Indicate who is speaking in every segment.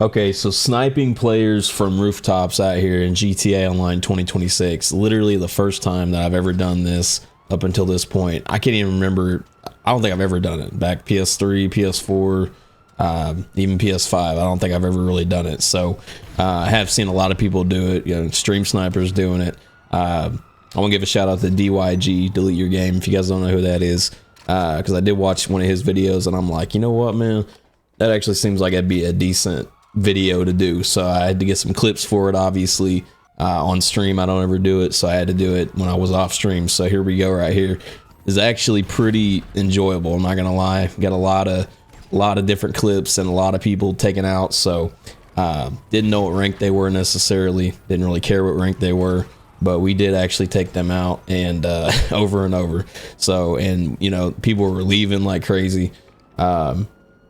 Speaker 1: Okay, so sniping players from rooftops out here in GTA Online 2026. Literally the first time that I've ever done this up until this point. I can't even remember. I don't think I've ever done it. Back PS3, PS4, even PS5. I don't think I've ever really done it. So I have seen a lot of people do it. You know, stream snipers doing it. I want to give a shout out to DYG, Delete Your Game, if you guys don't know who that is. Because I did watch one of his videos and I'm like, you know what, man? That actually seems like it'd be a decent video to do. So I had to get some clips for it, obviously. On stream I don't ever do it, so I had to do it when I was off stream. So here we go. Right here is actually pretty enjoyable, I'm not gonna lie. Got a lot of different clips and a lot of people taken out. So didn't know what rank they were necessarily, didn't really care what rank they were, but we did actually take them out, and over and over. So, and you know, people were leaving like crazy.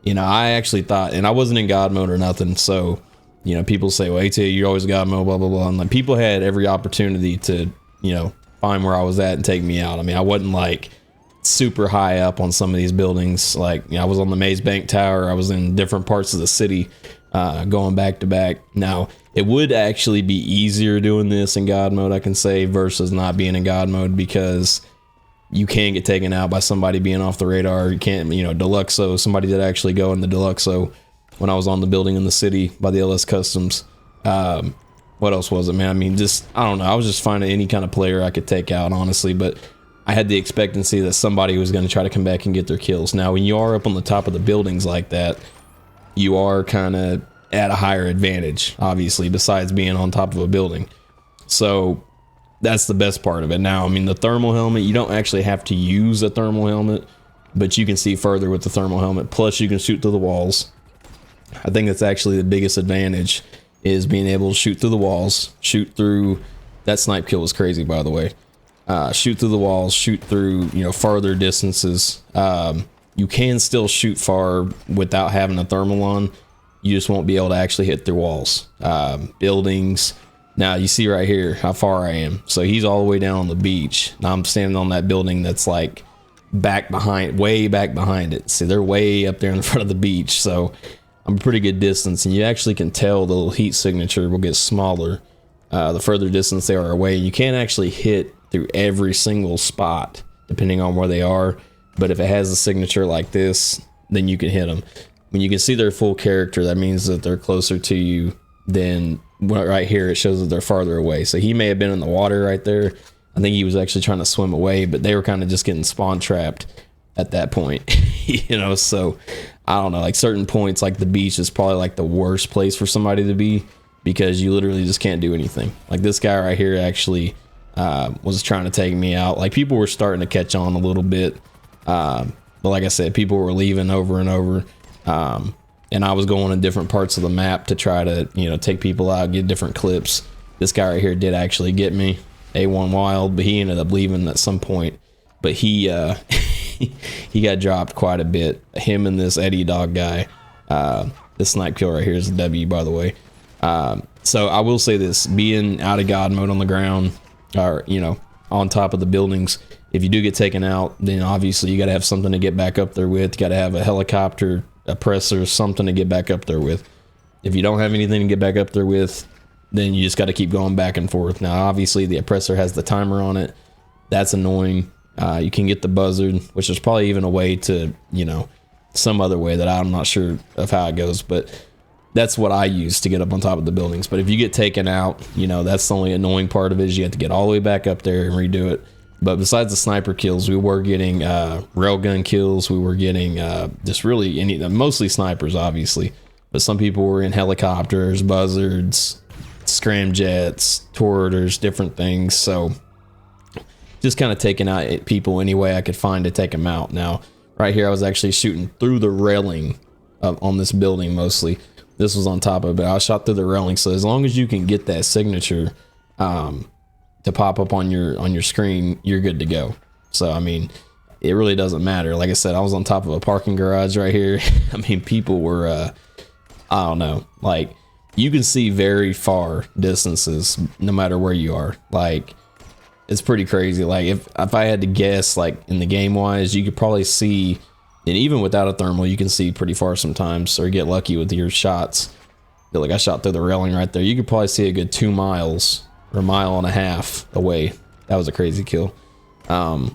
Speaker 1: You know, I actually thought, and I wasn't in God mode or nothing, so, you know, people say, well, AT, you're always God mode, blah, blah, blah. And like, people had every opportunity to, you know, find where I was at and take me out. I mean, I wasn't like super high up on some of these buildings. Like, you know, I was on the Maze Bank Tower. I was in different parts of the city, going back to back. Now, it would actually be easier doing this in God mode, I can say, versus not being in God mode, because you can get taken out by somebody being off the radar. You can't, you know, Deluxo, somebody did actually go in the Deluxo when I was on the building in the city by the LS Customs. What else was it, man? I mean, just, I don't know. I was just finding any kind of player I could take out, honestly, but I had the expectancy that somebody was going to try to come back and get their kills. Now, when you are up on the top of the buildings like that, you are kind of at a higher advantage, obviously, besides being on top of a building. So that's the best part of it. Now, I mean, the thermal helmet, you don't actually have to use a thermal helmet, but you can see further with the thermal helmet. Plus, you can shoot through the walls. I think that's actually the biggest advantage, is being able to shoot through the walls, shoot through. That snipe kill was crazy, by the way. Shoot through the walls, shoot through, you know, farther distances. You can still shoot far without having a thermal on. You just won't be able to actually hit through walls, buildings. Now you see right here how far I am. So he's all the way down on the beach. Now I'm standing on that building that's like back behind, way back behind it. See, they're way up there in front of the beach. So I'm a pretty good distance, and you actually can tell the little heat signature will get smaller the further distance they are away. You can't actually hit through every single spot depending on where they are, but if it has a signature like this, then you can hit them. When you can see their full character, that means that they're closer to you than right here. It shows that they're farther away. So he may have been in the water right there. I think he was actually trying to swim away, but they were kind of just getting spawn trapped at that point. You know, so I don't know, like certain points, like the beach is probably like the worst place for somebody to be, because you literally just can't do anything. Like this guy right here actually was trying to take me out. Like people were starting to catch on a little bit, but like I said, people were leaving over and over. And I was going to different parts of the map to try to, you know, take people out, get different clips. This guy right here did actually get me, A1 Wild, but he ended up leaving at some point. But he he got dropped quite a bit. Him and this Eddie Dog guy. This snipe kill right here is a W, by the way. So I will say this, being out of God mode on the ground, or, you know, on top of the buildings, if you do get taken out, then obviously you got to have something to get back up there with. You got to have a helicopter, a presser, something to get back up there with. If you don't have anything to get back up there with, then you just got to keep going back and forth. Now, obviously, the oppressor has the timer on it. That's annoying. You can get the buzzard, which is probably even a way to, you know, some other way that I'm not sure of how it goes, but that's what I use to get up on top of the buildings. But if you get taken out, you know, that's the only annoying part of it, is you have to get all the way back up there and redo it. But besides the sniper kills, we were getting railgun kills. We were getting just really mostly snipers, obviously. But some people were in helicopters, buzzards, scramjets, toradors, different things. So just kind of taking out people any way I could find to take them out. Now, right here, I was actually shooting through the railing on this building mostly. This was on top of it. I shot through the railing. So as long as you can get that signature to pop up on your screen, you're good to go. So I mean, it really doesn't matter. Like I said, I was on top of a parking garage right here. I mean, people were I don't know, like you can see very far distances no matter where you are. Like it's pretty crazy. Like if I had to guess, like in the game wise, you could probably see, and even without a thermal, you can see pretty far sometimes, or get lucky with your shots. Like I shot through the railing right there. You could probably see a good 2 miles or a mile and a half away. That was a crazy kill. And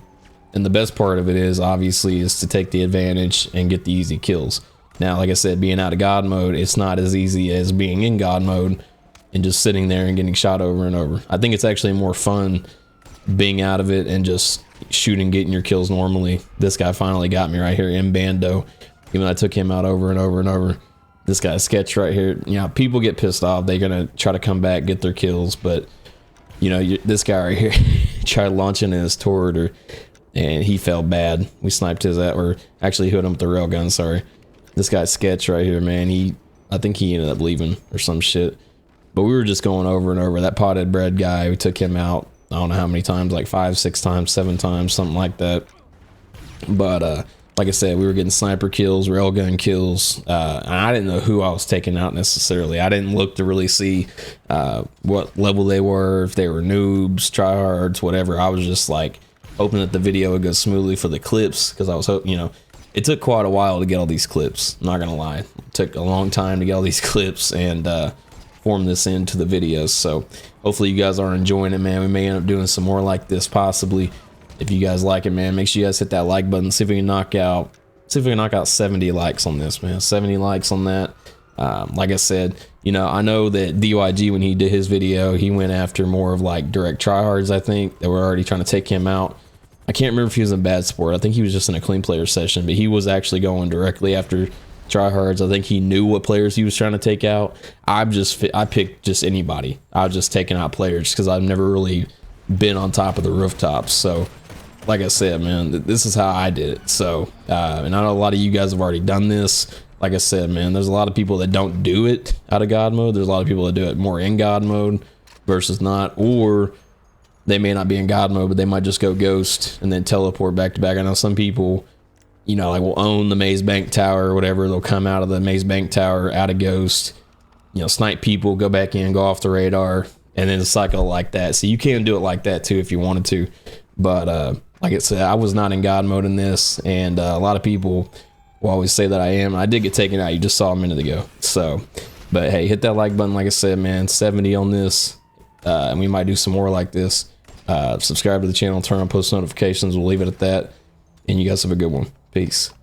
Speaker 1: the best part of it is obviously is to take the advantage and get the easy kills. Now, like I said, being out of God mode, it's not as easy as being in God mode and just sitting there and getting shot over and over. I think it's actually more fun being out of it and just shooting, getting your kills normally. This guy finally got me right here in Bando. Even though I took him out over and over and over. This guy's sketch right here. You know, people get pissed off. They're gonna try to come back, get their kills, but you know, this guy right here tried launching his turret, and he fell bad. We sniped his at, or actually hit him with the railgun. Sorry. This guy's sketch right here, man. I think he ended up leaving or some shit. But we were just going over and over. That potted bread guy, we took him out. I don't know how many times, like 5, 6 times, 7 times, something like that. But like I said, we were getting sniper kills, railgun kills. And I didn't know who I was taking out necessarily. I didn't look to really see what level they were, if they were noobs, tryhards, whatever. I was just like hoping that the video would go smoothly for the clips, because I was hoping, you know, it took quite a while to get all these clips. I'm not gonna lie, it took a long time to get all these clips and form this into the videos. So hopefully you guys are enjoying it, man. We may end up doing some more like this possibly. If you guys like it, man, make sure you guys hit that like button. See if we can knock out 70 likes on this, man. 70 likes on that. Like I said, you know, I know that DYG, when he did his video, he went after more of like direct tryhards. I think that were already trying to take him out. I can't remember if he was in bad sport. I think he was just in a clean player session, but he was actually going directly after tryhards. I think he knew what players he was trying to take out. I picked just anybody. I was just taking out players because I've never really been on top of the rooftops. So like I said, man, this is how I did it. So and I know a lot of you guys have already done this. Like I said, man, there's a lot of people that don't do it out of God mode. There's a lot of people that do it more in God mode versus not, or they may not be in God mode, but they might just go ghost and then teleport back to back. I know some people, you know, like will own the Maze Bank Tower or whatever. They'll come out of the Maze Bank Tower, out of ghost, you know, snipe people, go back in, go off the radar, and then cycle like that. So you can do it like that too if you wanted to. But like I said, I was not in God mode in this, and a lot of people will always say that I am. I did get taken out. You just saw a minute ago. So, but hey, hit that like button. Like I said, man, 70 on this, and we might do some more like this. Subscribe to the channel, turn on post notifications. We'll leave it at that, and you guys have a good one. Peace.